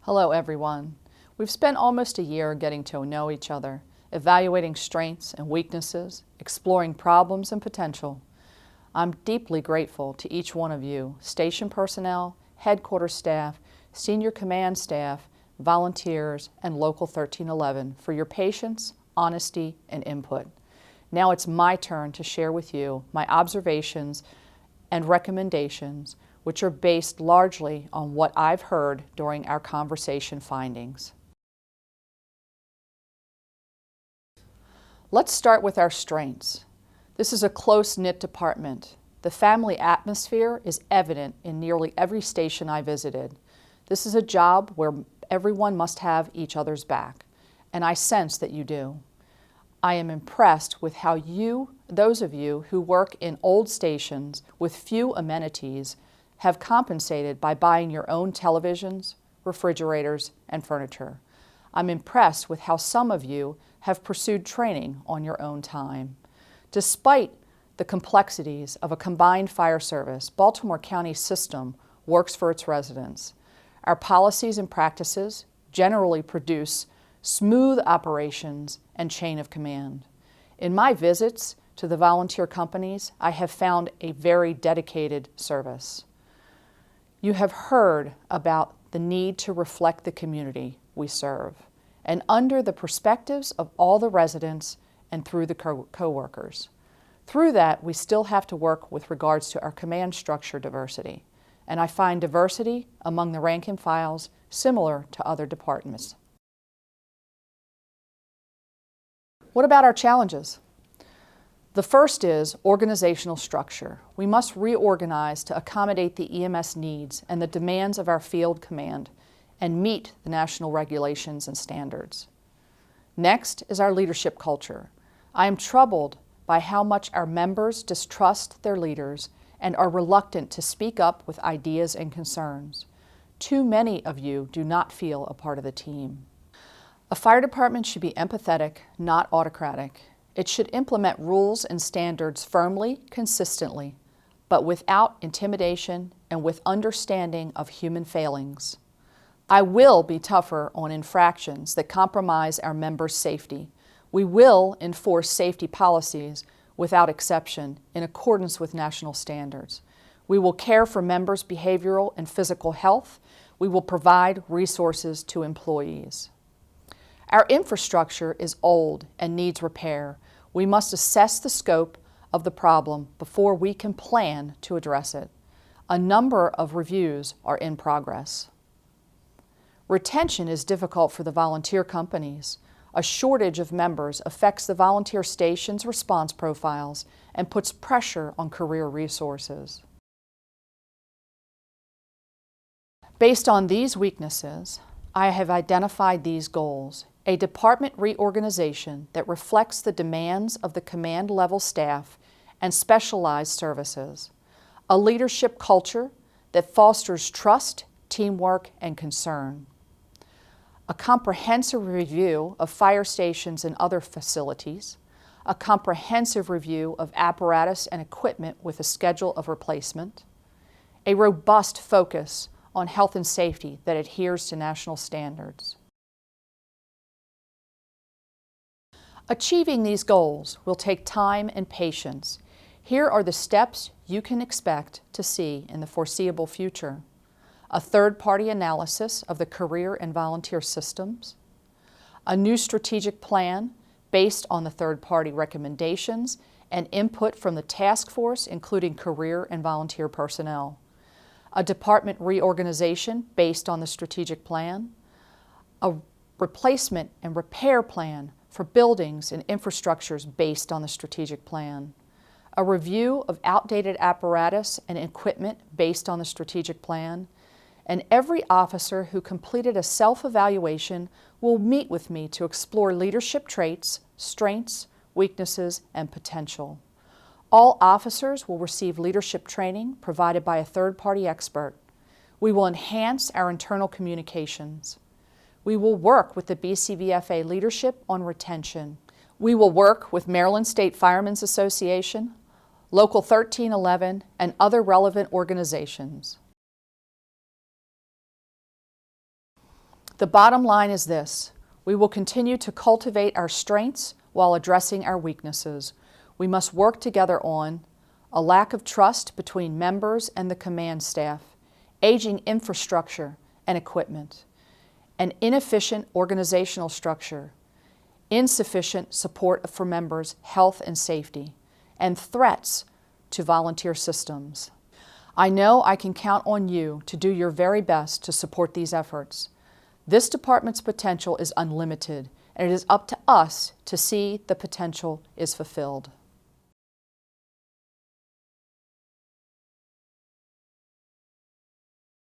Hello everyone. We've spent almost a year getting to know each other, evaluating strengths and weaknesses, exploring problems and potential. I'm deeply grateful to each one of you, station personnel, headquarters staff, senior command staff, volunteers, and Local 1311 for your patience, honesty, and input. Now it's my turn to share with you my observations and recommendations, which are based largely on what I've heard during our conversation findings. Let's start with our strengths. This is a close-knit department. The family atmosphere is evident in nearly every station I visited. This is a job where everyone must have each other's back, and I sense that you do. I am impressed with how those of you who work in old stations with few amenities, have compensated by buying your own televisions, refrigerators, and furniture. I'm impressed with how some of you have pursued training on your own time. Despite the complexities of a combined fire service, Baltimore County's system works for its residents. Our policies and practices generally produce smooth operations and chain of command. In my visits to the volunteer companies, I have found a very dedicated service. You have heard about the need to reflect the community we serve, and under the perspectives of all the residents and through the co-workers. Through that, we still have to work with regards to our command structure diversity, and I find diversity among the rank and files similar to other departments. What about our challenges? The first is organizational structure. We must reorganize to accommodate the EMS needs and the demands of our field command and meet the national regulations and standards. Next is our leadership culture. I am troubled by how much our members distrust their leaders and are reluctant to speak up with ideas and concerns. Too many of you do not feel a part of the team. A fire department should be empathetic, not autocratic. It should implement rules and standards firmly, consistently, but without intimidation and with understanding of human failings. I will be tougher on infractions that compromise our members' safety. We will enforce safety policies without exception in accordance with national standards. We will care for members' behavioral and physical health. We will provide resources to employees. Our infrastructure is old and needs repair. We must assess the scope of the problem before we can plan to address it. A number of reviews are in progress. Retention is difficult for the volunteer companies. A shortage of members affects the volunteer station's response profiles and puts pressure on career resources. Based on these weaknesses, I have identified these goals: a department reorganization that reflects the demands of the command level staff and specialized services, a leadership culture that fosters trust, teamwork, and concern, a comprehensive review of fire stations and other facilities, a comprehensive review of apparatus and equipment with a schedule of replacement, a robust focus on health and safety that adheres to national standards. Achieving these goals will take time and patience. Here are the steps you can expect to see in the foreseeable future: a third-party analysis of the career and volunteer systems, a new strategic plan based on the third-party recommendations and input from the task force, including career and volunteer personnel, a department reorganization based on the strategic plan, a replacement and repair plan for buildings and infrastructures based on the strategic plan, a review of outdated apparatus and equipment based on the strategic plan, and every officer who completed a self-evaluation will meet with me to explore leadership traits, strengths, weaknesses, and potential. All officers will receive leadership training provided by a third-party expert. We will enhance our internal communications. We will work with the BCVFA leadership on retention. We will work with Maryland State Firemen's Association, Local 1311, and other relevant organizations. The bottom line is this: we will continue to cultivate our strengths while addressing our weaknesses. We must work together on a lack of trust between members and the command staff, aging infrastructure and equipment, an inefficient organizational structure, insufficient support for members' health and safety, and threats to volunteer systems. I know I can count on you to do your very best to support these efforts. This department's potential is unlimited, and it is up to us to see the potential is fulfilled.